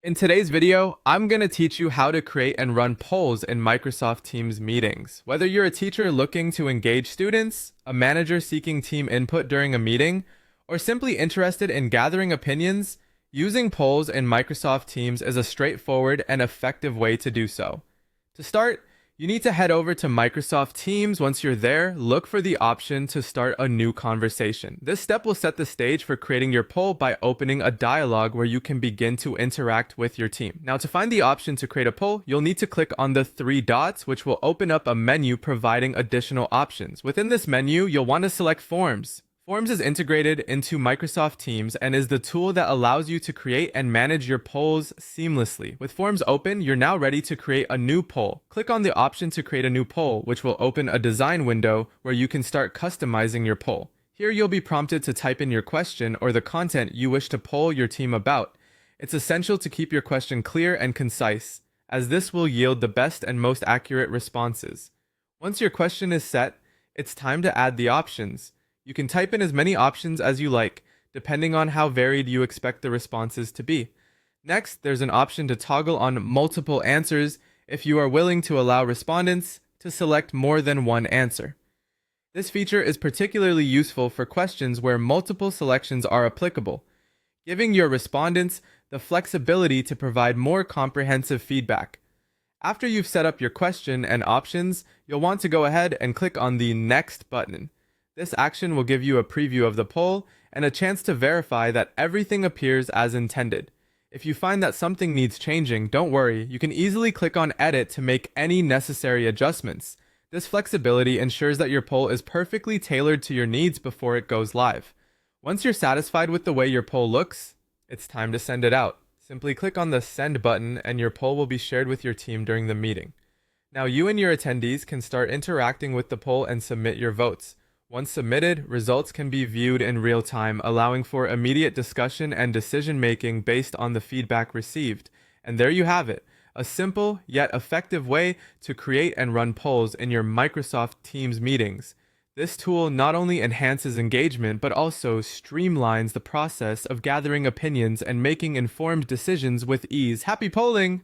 In today's video, I'm going to teach you how to create and run polls in Microsoft Teams meetings. Whether you're a teacher looking to engage students, a manager seeking team input during a meeting, or simply interested in gathering opinions, using polls in Microsoft Teams is a straightforward and effective way to do so. To start, you need to head over to Microsoft Teams. Once you're there, look for the option to start a new conversation. This step will set the stage for creating your poll by opening a dialog where you can begin to interact with your team. Now, to find the option to create a poll, you'll need to click on the three dots, which will open up a menu providing additional options. Within this menu, you'll want to select Forms. Forms is integrated into Microsoft Teams and is the tool that allows you to create and manage your polls seamlessly. With Forms open, you're now ready to create a new poll. Click on the option to create a new poll, which will open a design window where you can start customizing your poll. Here you'll be prompted to type in your question or the content you wish to poll your team about. It's essential to keep your question clear and concise, as this will yield the best and most accurate responses. Once your question is set, it's time to add the options. You can type in as many options as you like, depending on how varied you expect the responses to be. Next, there's an option to toggle on multiple answers if you are willing to allow respondents to select more than one answer. This feature is particularly useful for questions where multiple selections are applicable, giving your respondents the flexibility to provide more comprehensive feedback. After you've set up your question and options, you'll want to go ahead and click on the Next button. This action will give you a preview of the poll and a chance to verify that everything appears as intended. If you find that something needs changing, don't worry, you can easily click on Edit to make any necessary adjustments. This flexibility ensures that your poll is perfectly tailored to your needs before it goes live. Once you're satisfied with the way your poll looks, it's time to send it out. Simply click on the Send button and your poll will be shared with your team during the meeting. Now you and your attendees can start interacting with the poll and submit your votes. Once submitted, results can be viewed in real time, allowing for immediate discussion and decision-making based on the feedback received. And there you have it, a simple yet effective way to create and run polls in your Microsoft Teams meetings. This tool not only enhances engagement, but also streamlines the process of gathering opinions and making informed decisions with ease. Happy polling!